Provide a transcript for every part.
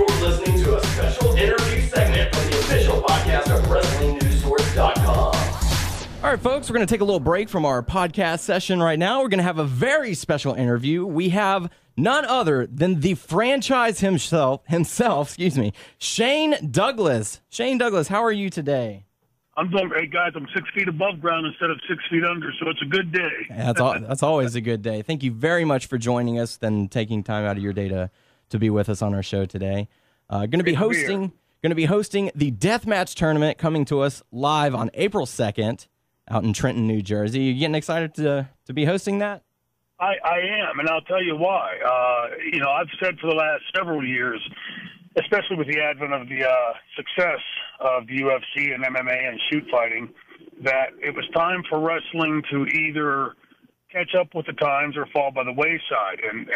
You're listening to a special interview segment from the official podcast of WrestlingNewsSource.com. All right, folks, we're going to take a little break from our podcast session right now. We're going to have a very special interview. We have none other than the franchise himself, Shane Douglas. Shane Douglas, how are you today? I'm doing great, guys. I'm 6 feet above ground instead of 6 feet under, so it's a good day. That's always a good day. Thank you very much for joining us and taking time out of your day to be with us on our show today. Going to be hosting the Deathmatch Tournament coming to us live on April 2nd out in Trenton, New Jersey. You getting excited to be hosting that? I am, and I'll tell you why. I've said for the last several years, especially with the advent of the success of the UFC and MMA and shoot fighting, that it was time for wrestling to either catch up with the times or fall by the wayside. And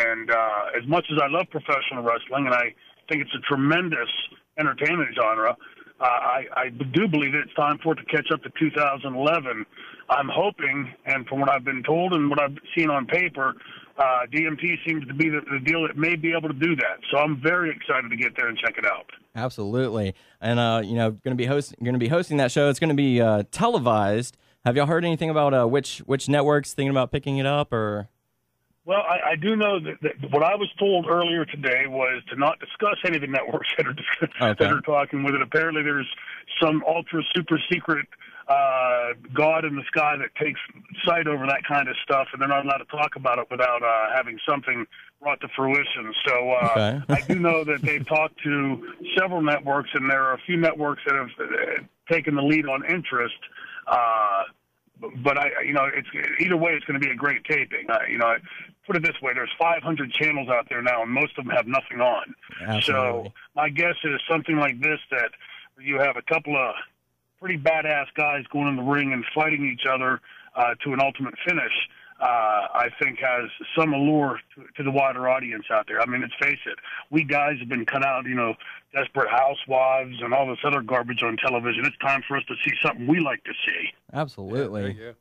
as much as I love professional wrestling, and I think it's a tremendous entertainment genre, I do believe that it's time for it to catch up to 2011. I'm hoping, and from what I've been told and what I've seen on paper, DMT seems to be the deal that may be able to do that. So I'm very excited to get there and check it out. Absolutely. And going to be hosting that show. It's going to be televised. Have y'all heard anything about which networks thinking about picking it up, or? Well, I do know that what I was told earlier today was to not discuss any of the networks that are talking with it. Apparently, there's some ultra super secret God in the sky that takes sight over that kind of stuff, and they're not allowed to talk about it without having something brought to fruition. So I do know that they've talked to several networks, and there are a few networks that have taken the lead on interest. But it's either way, it's going to be a great taping. Put it this way: there's 500 channels out there now, and most of them have nothing on. Absolutely. So my guess is something like this, that you have a couple of pretty badass guys going in the ring and fighting each other to an ultimate finish. I think has some allure to the wider audience out there. I mean, let's face it, we guys have been cut out, Desperate Housewives and all this other garbage on television. It's time for us to see something we like to see. Absolutely. Yeah.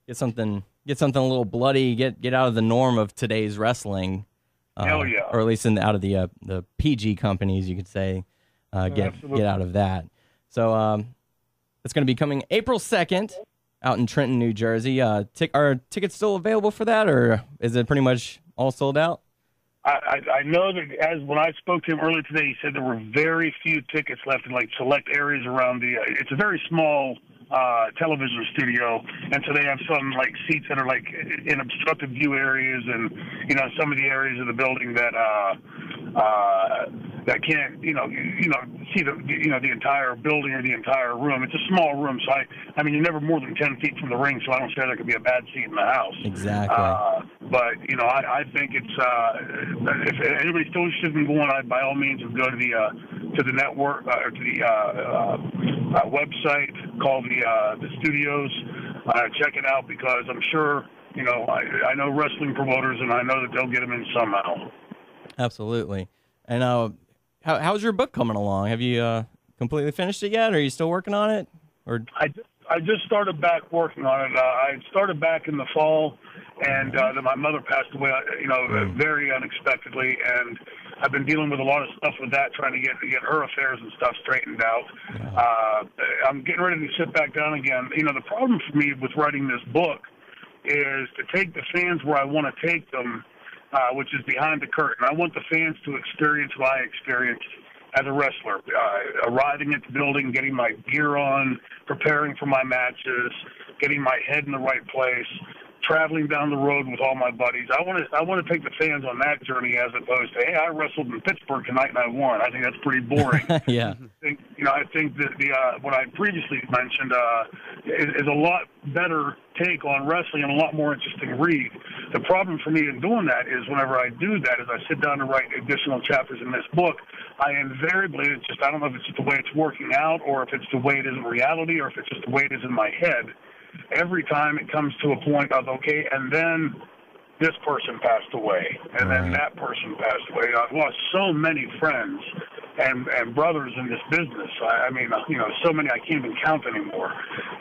Get something a little bloody, get out of the norm of today's wrestling. Hell yeah. Or at least out of the PG companies, you could say, get out of that. So it's going to be coming April 2nd. Out in Trenton, New Jersey. Are tickets still available for that, or is it pretty much all sold out? I know that when I spoke to him earlier today, he said there were very few tickets left in select areas around it's a very small television studio, and so they have some seats that are in obstructed view areas, and some of the areas of the building that can't see the entire building or the entire room. It's a small room, so I mean you're never more than 10 feet from the ring, so I don't say there could be a bad seat in the house. Exactly. But I think it's if anybody's still interested in going, I by all means would go to the network or to the website called the studios. Check it out, because I'm sure I know wrestling promoters, and I know that they'll get them in somehow. Absolutely. And how's your book coming along? Have you completely finished it yet? Or are you still working on it? Or I just started back working on it. I started back in the fall, and then my mother passed away, very unexpectedly, and I've been dealing with a lot of stuff with that, trying to get her affairs and stuff straightened out. I'm getting ready to sit back down again. The problem for me with writing this book is to take the fans where I want to take them, which is behind the curtain. I want the fans to experience what I experienced as a wrestler, arriving at the building, getting my gear on, preparing for my matches, getting my head in the right place, traveling down the road with all my buddies. I want to take the fans on that journey, as opposed to, hey, I wrestled in Pittsburgh tonight and I won. I think that's pretty boring. Yeah. I think that what I previously mentioned is a lot better take on wrestling and a lot more interesting read. The problem for me in doing that is whenever I do that, as I sit down to write additional chapters in this book, I invariably, I don't know if it's just the way it's working out, or if it's the way it is in reality, or if it's just the way it is in my head. Every time it comes to a point of, okay, and then this person passed away, and then that person passed away. I've lost so many friends and brothers in this business. I mean, so many I can't even count anymore.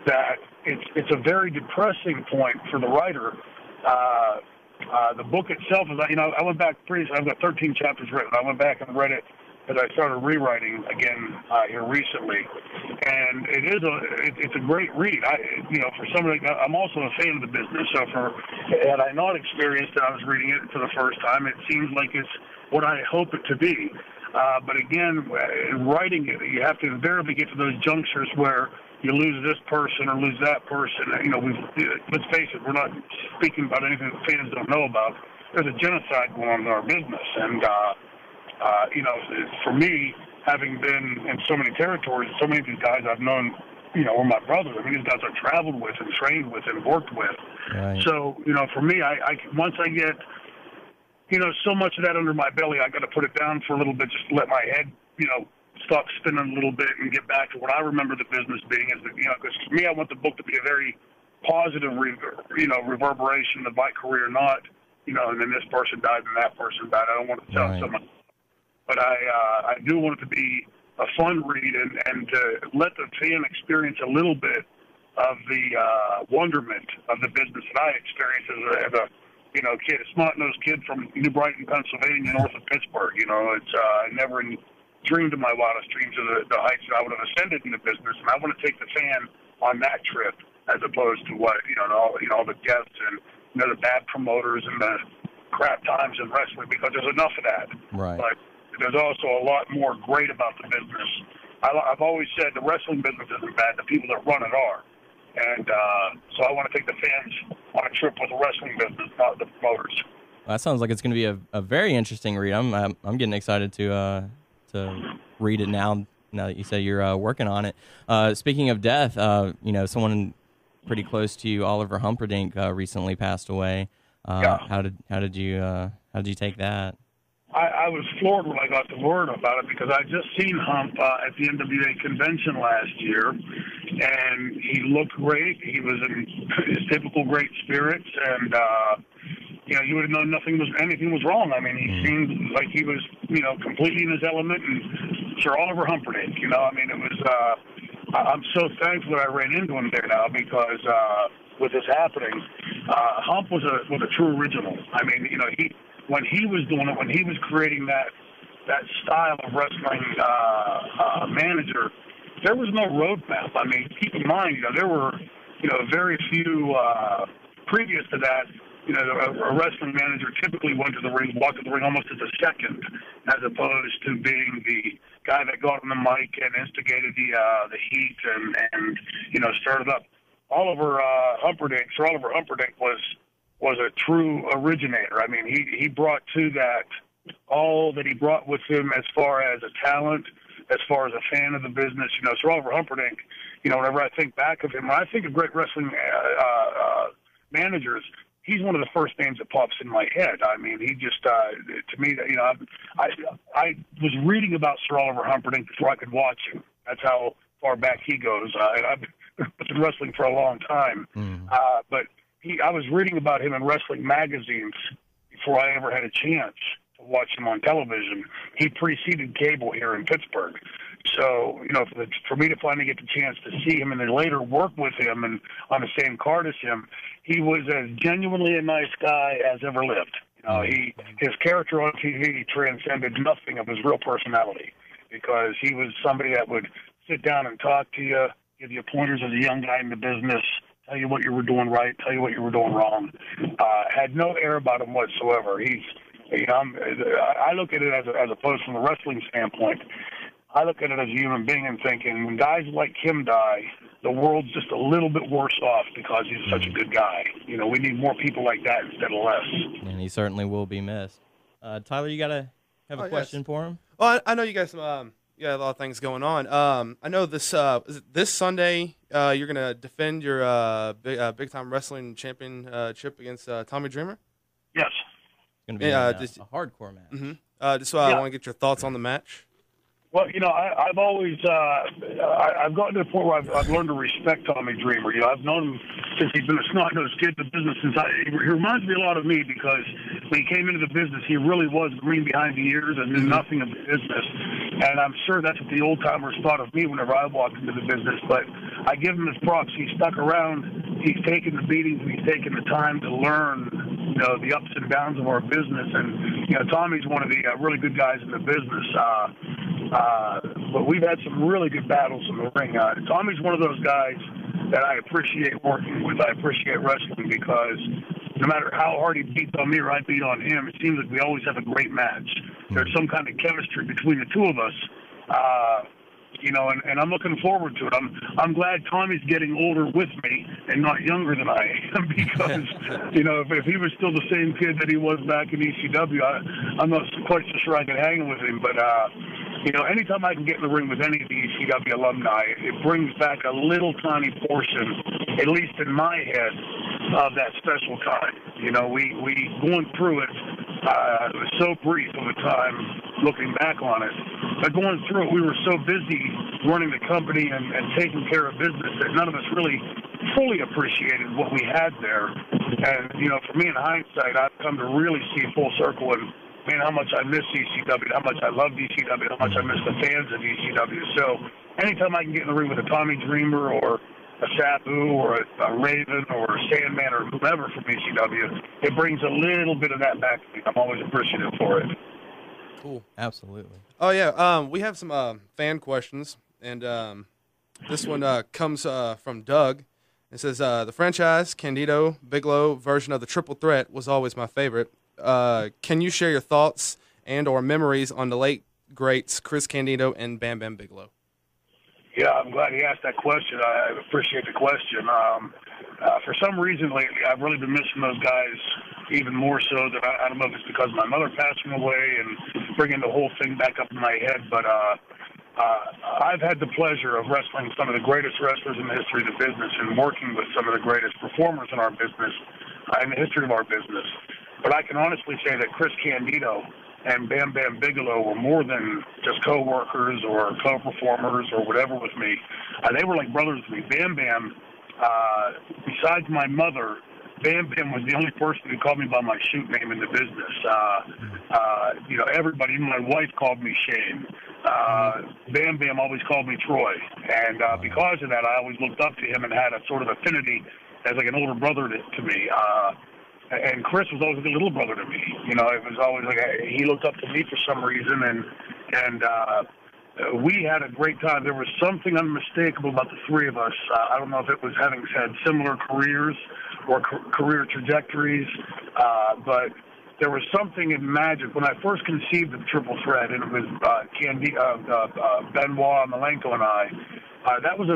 That it's a very depressing point for the writer. The book itself is, I went back I've got 13 chapters written. I went back and read it as I started rewriting again here recently, and it's a great read. For somebody, I'm also a fan of the business, so had I not experienced it, I was reading it for the first time. It seems like it's what I hope it to be. But again, in writing it, you have to invariably get to those junctures where you lose this person or lose that person. Let's face it, we're not speaking about anything that fans don't know about. There's a genocide going on in our business, and for me, having been in so many territories, so many of these guys I've known, were my brothers. I mean, these guys I traveled with and trained with and worked with. Right. So, for me, I once I get, so much of that under my belly, I got to put it down for a little bit, just let my head, stop spinning a little bit and get back to what I remember the business being. Because for me, I want the book to be a very positive, reverberation of my career, not, and then this person died and that person died. I don't want to tell someone. But I do want it to be a fun read and to let the fan experience a little bit of the wonderment of the business that I experienced as a kid, a smart-nosed kid from New Brighton, Pennsylvania, north of Pittsburgh. I never dreamed of my wildest dreams of the heights that I would have ascended in the business, and I want to take the fan on that trip as opposed to what all the deaths and the bad promoters and the crap times in wrestling, because there's enough of that. Right. But there's also a lot more great about the business. I've always said the wrestling business isn't bad. The people that run it are. And so I want to take the fans on a trip with the wrestling business, not the promoters. Well, that sounds like it's going to be a very interesting read. I'm getting excited to read it now that you say you're working on it. Speaking of death, someone pretty close to you, Oliver Humperdink, recently passed away. How did you take that? I was floored when I got the word about it, because I just seen Hump at the NWA convention last year, and he looked great. He was in his typical great spirits, and you would have known anything was wrong. I mean, he seemed like he was completely in his element, and Sir Oliver Humperdink. It was. I'm so thankful that I ran into him there now, because with this happening, Hump was a true original. I mean, when he was doing it, when he was creating that style of wrestling manager, there was no roadmap. I mean, keep in mind, there were, very few previous to that. A wrestling manager typically went to the ring, walked to the ring almost as a second, as opposed to being the guy that got on the mic and instigated the heat and started up. Sir Oliver Humperdink was a true originator. I mean, he brought to that all that he brought with him as far as a talent, as far as a fan of the business. Sir Oliver Humperdink, whenever I think back of him, when I think of great wrestling managers, he's one of the first names that pops in my head. I mean, he just, to me, I was reading about Sir Oliver Humperdink before I could watch him. That's how far back he goes. I've been wrestling for a long time. But I was reading about him in wrestling magazines before I ever had a chance to watch him on television. He preceded cable here in Pittsburgh. So, for me to finally get the chance to see him and then later work with him and on the same card as him, he was as genuinely a nice guy as ever lived. His character on TV transcended nothing of his real personality, because he was somebody that would sit down and talk to you, give you pointers as a young guy in the business, tell you what you were doing right, tell you what you were doing wrong. Had no air about him whatsoever. I look at it as opposed from the wrestling standpoint. I look at it as a human being and thinking, when guys like him die, the world's just a little bit worse off because he's such a good guy. We need more people like that instead of less. And he certainly will be missed. Tyler, you gotta have a question for him? Well, I know you guys. You got a lot of things going on. I know this this Sunday you're gonna defend your big time wrestling championship against Tommy Dreamer. Yes, it's gonna be a hardcore match. Mm-hmm. I want to get your thoughts on the match. Well, I've always I've gotten to the point where I've learned to respect Tommy Dreamer. I've known him since he's been a snot-nosed kid in the business. He reminds me a lot of me, because when he came into the business, he really was green behind the ears and knew nothing of the business. And I'm sure that's what the old-timers thought of me whenever I walked into the business. But I give him his props. He's stuck around. He's taken the beatings, and he's taken the time to learn the ups and downs of our business. And Tommy's one of the really good guys in the business. But we've had some really good battles in the ring. Tommy's one of those guys that I appreciate working with. I appreciate wrestling because no matter how hard he beats on me or I beat on him, it seems like we always have a great match. There's some kind of chemistry between the two of us. And I'm looking forward to it. I'm glad Tommy's getting older with me and not younger than I am because, if he was still the same kid that he was back in ECW, I'm not quite so sure I could hang with him. But, anytime I can get in the ring with any of the ECW alumni, it brings back a little tiny portion, at least in my head, of that special time. We going through it, it was so brief of a time looking back on it. But going through it, we were so busy running the company and taking care of business that none of us really fully appreciated what we had there. And, for me in hindsight, I've come to really see full circle and, man, how much I miss ECW, how much I love ECW, how much I miss the fans of ECW. So anytime I can get in the ring with a Tommy Dreamer or a Sabu or a Raven or a Sandman or whoever from ECW, it brings a little bit of that back to me. I'm always appreciative for it. Cool. Absolutely. Oh, yeah. We have some fan questions, and this one comes from Doug. It says, the franchise, Candido, Bigelow version of the Triple Threat was always my favorite. Can you share your thoughts and or memories on the late greats Chris Candido and Bam Bam Bigelow? Yeah, I'm glad he asked that question. I appreciate the question. For some reason lately, I've really been missing those guys even more so than I don't know if it's because of my mother passing away and bringing the whole thing back up in my head, but I've had the pleasure of wrestling some of the greatest wrestlers in the history of the business and working with some of the greatest performers in our business, in the history of our business. But I can honestly say that Chris Candido and Bam Bam Bigelow were more than just co-workers or co-performers or whatever with me. They were like brothers to me. Bam Bam, besides my mother, Bam Bam was the only person who called me by my shoot name in the business. Everybody, even my wife called me Shane. Bam Bam always called me Troy. And because of that, I always looked up to him and had a sort of affinity as like an older brother to me. And Chris was always like a little brother to me. It was always like he looked up to me for some reason, and we had a great time. There was something unmistakable about the three of us. I don't know if it was having had similar careers or career trajectories, but there was something in magic. When I first conceived of Triple Threat, and it was Benoit, Malenko, and I, that was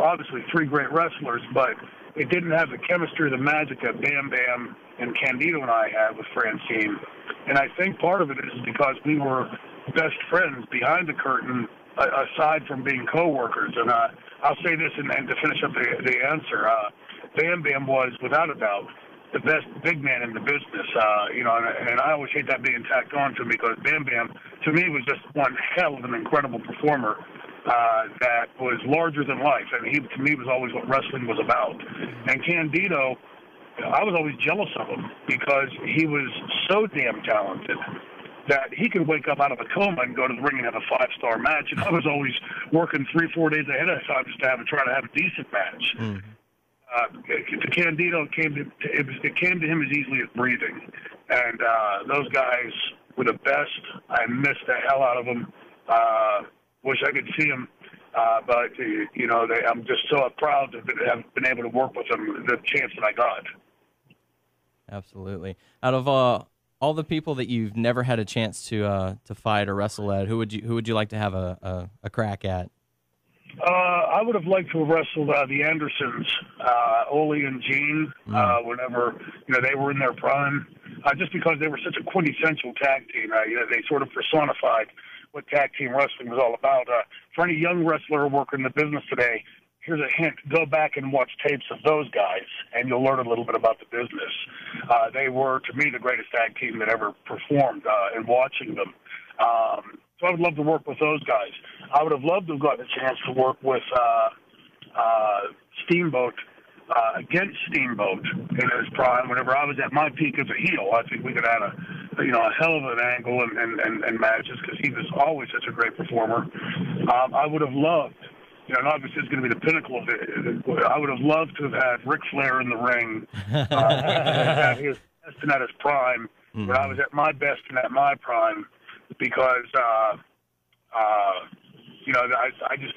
obviously three great wrestlers, but it didn't have the chemistry or the magic that Bam Bam and Candido and I had with Francine. And I think part of it is because we were best friends behind the curtain, aside from being co-workers. And I'll say this, and to finish up the answer, Bam Bam was, without a doubt, the best big man in the business. And I always hate that being tacked on to him because Bam Bam, to me, was just one hell of an incredible performer. That was larger than life, and he, to me, was always what wrestling was about. And Candido, I was always jealous of him because he was so damn talented that he could wake up out of a coma and go to the ring and have a 5-star match. And I was always working 3-4 days ahead of time just to try to have a decent match. To Candido, it came to him as easily as breathing. And those guys were the best. I missed the hell out of them. Wish I could see him, but I'm just so proud to have been able to work with them. The chance that I got. Absolutely. Out of all the people that you've never had a chance to fight or wrestle at, who would you like to have a crack at? I would have liked to have wrestled the Andersons, Ole and Gene, whenever they were in their prime, just because they were such a quintessential tag team. They sort of personified what tag team wrestling was all about. For any young wrestler working the business today, here's a hint. Go back and watch tapes of those guys, and you'll learn a little bit about the business. They were, to me, the greatest tag team that ever performed in watching them. So I would love to work with those guys. I would have loved to have gotten a chance to work with Steamboat, against Steamboat in his prime. Whenever I was at my peak as a heel, I think we could have a hell of an angle and matches because he was always such a great performer. I would have loved, and obviously it's going to be the pinnacle of it. I would have loved to have had Ric Flair in the ring at his best and at his prime, when I was at my best and at my prime, because I just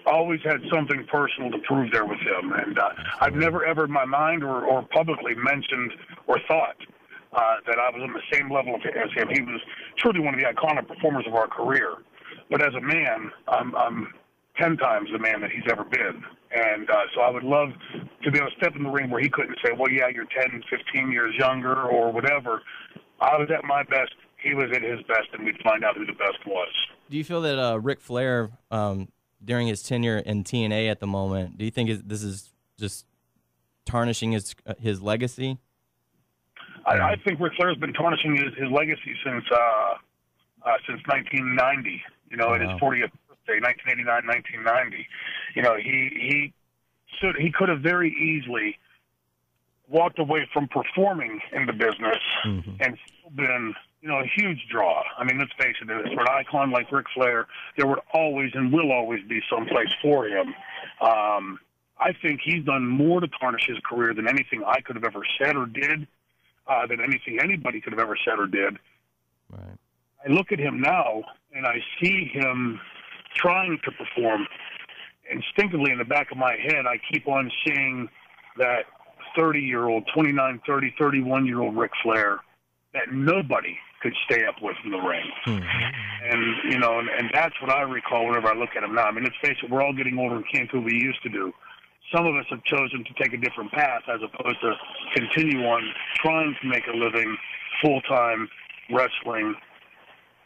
always had something personal to prove there with him, and I've never ever in my mind or publicly mentioned or thought that I was on the same level as him. He was truly one of the iconic performers of our career, but as a man, I'm 10 times the man that he's ever been. And so I would love to be able to step in the ring where he couldn't say, well, yeah, you're 10, 15 years younger or whatever. I was at my best. He was at his best, and we'd find out who the best was. Do you feel that Ric Flair, during his tenure in TNA at the moment, do you think this is just tarnishing his legacy? I think Ric Flair's been tarnishing his legacy since 1990. You know, at his 40th birthday, 1989, 1990. You know, he could have very easily walked away from performing in the business and still been, you know, a huge draw. I mean, let's face it, for an icon like Ric Flair, there would always and will always be some place for him. I think he's done more to tarnish his career than anything I could have ever said or did, than anything anybody could have ever said or did. Right. I look at him now, and I see him trying to perform. Instinctively in the back of my head, I keep on seeing that 30-year-old, 29, 30, 31-year-old Ric Flair that nobody could stay up with in the ring. And, you know, and that's what I recall whenever I look at him now. I mean, let's face it, we're all getting older and can't do what we used to do. Some of us have chosen to take a different path as opposed to continue on trying to make a living full-time wrestling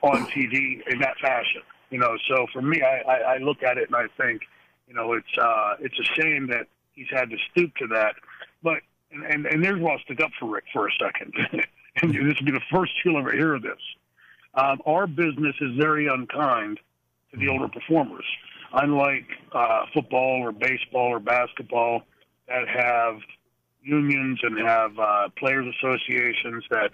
on TV in that fashion. You know, so for me, I look at it and I think, you know, it's a shame that he's had to stoop to that. But and there's where I'll stick up for Rick for a second. And this will be the first you'll ever hear of this. Our business is very unkind to the older performers. Unlike football or baseball or basketball that have unions and have players associations that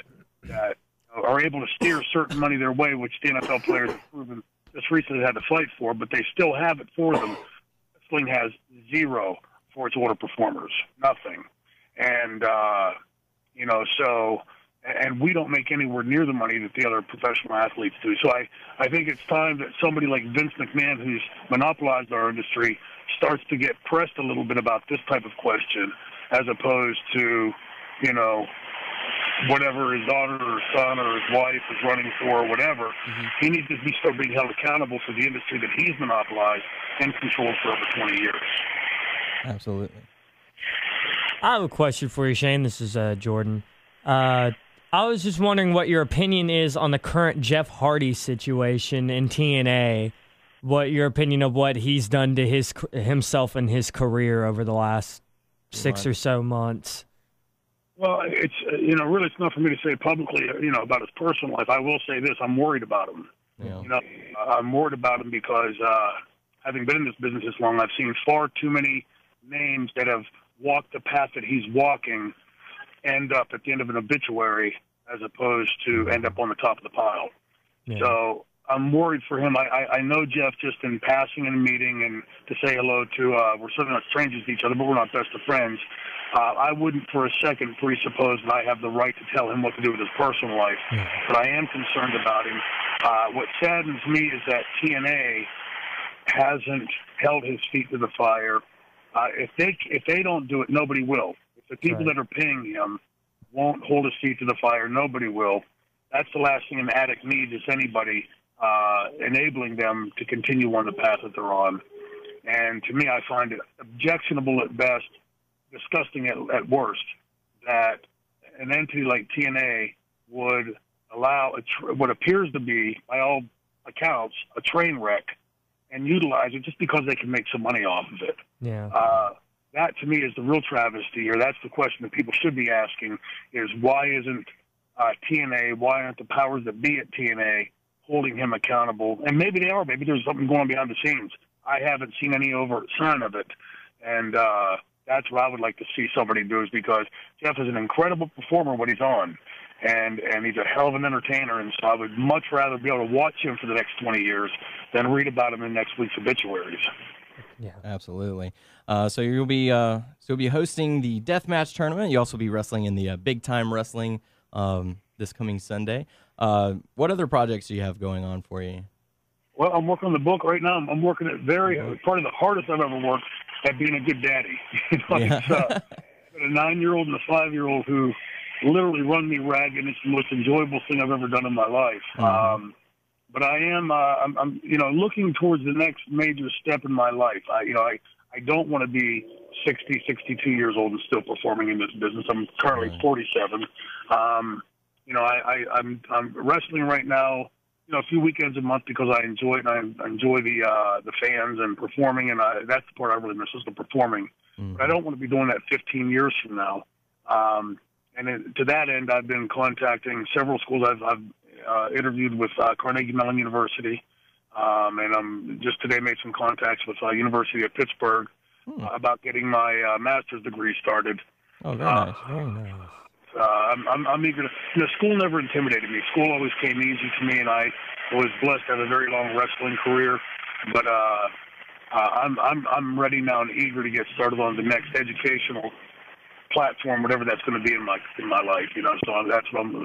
are able to steer certain money their way, which the NFL players have proven just recently had to fight for, but they still have it for them. Wrestling has zero for its older performers, nothing. And, you know, so, and we don't make anywhere near the money that the other professional athletes do. So I think it's time that somebody like Vince McMahon, who's monopolized our industry, starts to get pressed a little bit about this type of question as opposed to, you know, whatever his daughter or son or his wife is running for or whatever. He needs to be still being held accountable for the industry that he's monopolized and controlled for over 20 years. Absolutely. I have a question for you, Shane. This is Jordan. I was just wondering what your opinion is on the current Jeff Hardy situation in TNA. What your opinion of what he's done to himself and his career over the last 6 or so months. Well, it's, you know, really it's not for me to say publicly, you know, about his personal life. I will say this, I'm worried about him. Yeah. You know, I'm worried about him because having been in this business this long, I've seen far too many names that have walked the path that he's walking end up at the end of an obituary as opposed to end up on the top of the pile. Yeah. So I'm worried for him. I know Jeff just in passing in a meeting and to say hello to, we're certainly not strangers to each other, but we're not best of friends. I wouldn't for a second presuppose that I have the right to tell him what to do with his personal life, but I am concerned about him. What saddens me is that TNA hasn't held his feet to the fire. If they don't do it, nobody will. If the people that are paying him won't hold his feet to the fire, nobody will. That's the last thing an addict needs is anybody enabling them to continue on the path that they're on. And to me, I find it objectionable at best, disgusting at worst, that an entity like TNA would allow what appears to be, by all accounts, a train wreck and utilize it just because they can make some money off of it. Yeah. That, to me, is the real travesty here. That's the question that people should be asking is why isn't TNA, why aren't the powers that be at TNA holding him accountable? And maybe they are. Maybe there's something going on behind the scenes. I haven't seen any overt sign of it. And that's what I would like to see somebody do is because Jeff is an incredible performer when he's on. And he's a hell of an entertainer. And so I would much rather be able to watch him for the next 20 years than read about him in next week's obituaries. Yeah. Absolutely. So you'll be hosting the deathmatch tournament. You also be wrestling in the Big Time Wrestling this coming Sunday. What other projects do you have going on for you? Well, I'm working on the book right now. I'm working at probably the hardest I've ever worked at being a good daddy. It's got a 9-year-old and a 5-year-old who literally run me ragged. It's the most enjoyable thing I've ever done in my life. But I am, I'm looking towards the next major step in my life. I don't want to be 60, 62 years old and still performing in this business. I'm currently 47. I'm wrestling right now, a few weekends a month because I enjoy it, and I enjoy the fans and performing, and that's the part I really miss is the performing. But I don't want to be doing that 15 years from now. To that end, I've been contacting several schools. I've interviewed with Carnegie Mellon University, and I'm just today made some contacts with University of Pittsburgh about getting my master's degree started. Oh, very nice. Very nice. I'm eager to. School never intimidated me. School always came easy to me, and I was blessed to have a very long wrestling career. But I'm ready now and eager to get started on the next educational platform, whatever that's going to be in my life. So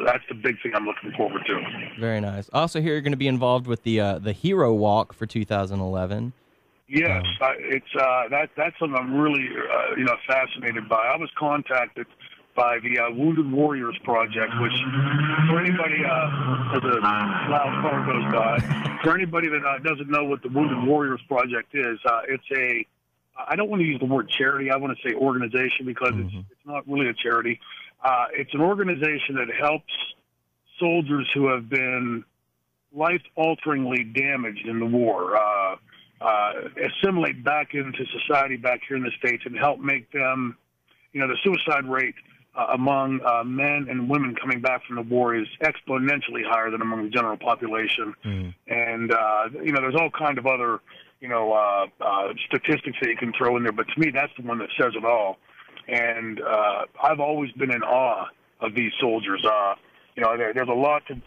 that's the big thing I'm looking forward to. Very nice. Also, here you're going to be involved with the Hero Walk for 2011. Yes, that's something I'm really fascinated by. I was contacted by the Wounded Warriors Project, which for anybody, as a loud car goes by, for anybody that doesn't know what the Wounded Warriors Project is, it's I don't want to use the word charity. I want to say organization because it's not really a charity. It's an organization that helps soldiers who have been life-alteringly damaged in the war assimilate back into society back here in the States and help make them, the suicide rate among men and women coming back from the war is exponentially higher than among the general population. And, there's all kind of other, statistics that you can throw in there. But to me, that's the one that says it all. And I've always been in awe of these soldiers. There's a lot to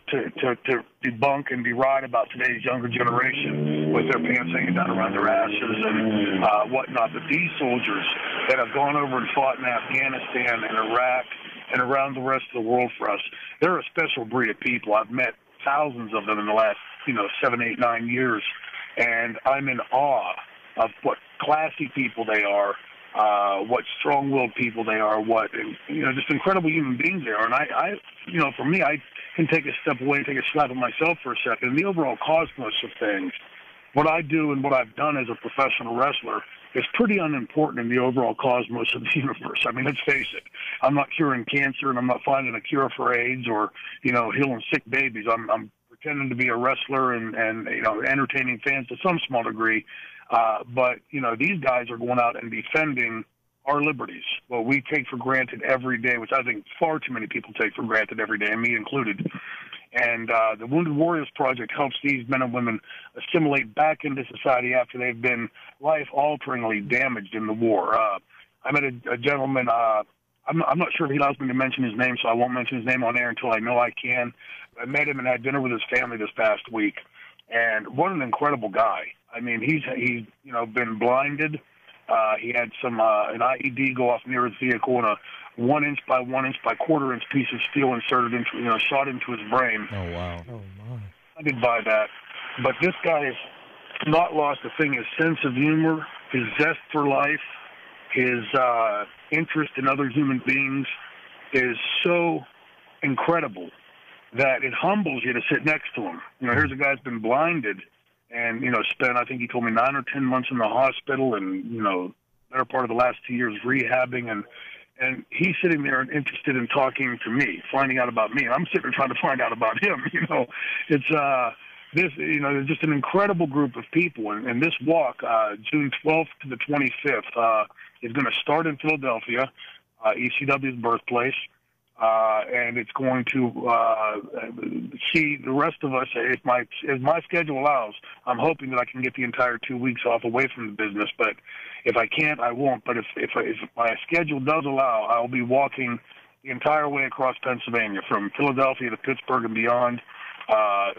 debunk and deride about today's younger generation with their pants hanging down around their asses and whatnot. But these soldiers that have gone over and fought in Afghanistan and Iraq and around the rest of the world for us, they're a special breed of people. I've met thousands of them in the last, 7, 8, 9 years, and I'm in awe of what classy people they are. What strong-willed people they are, just incredible human beings they are. And I for me, I can take a step away and take a slap at myself for a second. In the overall cosmos of things, what I do and what I've done as a professional wrestler is pretty unimportant in the overall cosmos of the universe. I mean, let's face it. I'm not curing cancer, and I'm not finding a cure for AIDS or, healing sick babies. I'm pretending to be a wrestler and entertaining fans to some small degree. But these guys are going out and defending our liberties, what we take for granted every day, which I think far too many people take for granted every day, me included. And the Wounded Warriors Project helps these men and women assimilate back into society after they've been life-alteringly damaged in the war. I met a gentleman, I'm not sure if he allows me to mention his name, so I won't mention his name on air until I know I can. I met him and had dinner with his family this past week, and what an incredible guy. I mean, he's been blinded. He had some an IED go off near his vehicle, and a 1 inch by 1 inch by quarter inch piece of steel inserted into, shot into his brain. Oh wow! Oh my! Blinded by that, but this guy has not lost a thing. His sense of humor, his zest for life, his interest in other human beings is so incredible that it humbles you to sit next to him. Here's a guy who's been blinded and, spent, I think he told me, 9 or 10 months in the hospital and, better part of the last 2 years rehabbing. And he's sitting there and interested in talking to me, finding out about me. And I'm sitting there trying to find out about him, It's there's just an incredible group of people. And this walk, June 12th to the 25th, is going to start in Philadelphia, ECW's birthplace. And it's going to see the rest of us. If my schedule allows, I'm hoping that I can get the entire 2 weeks off away from the business. But if I can't, I won't. But if my schedule does allow, I'll be walking the entire way across Pennsylvania, from Philadelphia to Pittsburgh and beyond,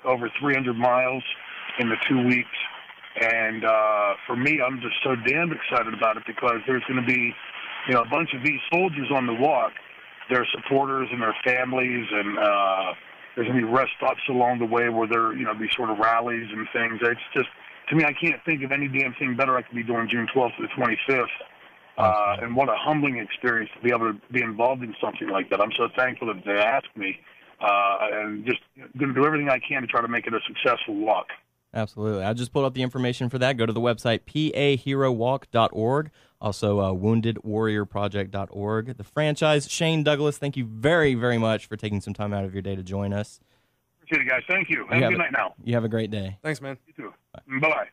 over 300 miles in the 2 weeks. And for me, I'm just so damn excited about it because there's going to be, a bunch of these soldiers on the walk, their supporters and their families, and there's going to be rest stops along the way where there, be sort of rallies and things. It's just, to me, I can't think of any damn thing better I could be doing June 12th to the 25th. And what a humbling experience to be able to be involved in something like that. I'm so thankful that they asked me, and just going to do everything I can to try to make it a successful walk. Absolutely. I just pulled up the information for that. Go to the website, paherowalk.org, also woundedwarriorproject.org. The franchise, Shane Douglas, thank you very, very much for taking some time out of your day to join us. Appreciate it, guys. Thank you. Have a good night now. You have a great day. Thanks, man. You too. Bye-bye.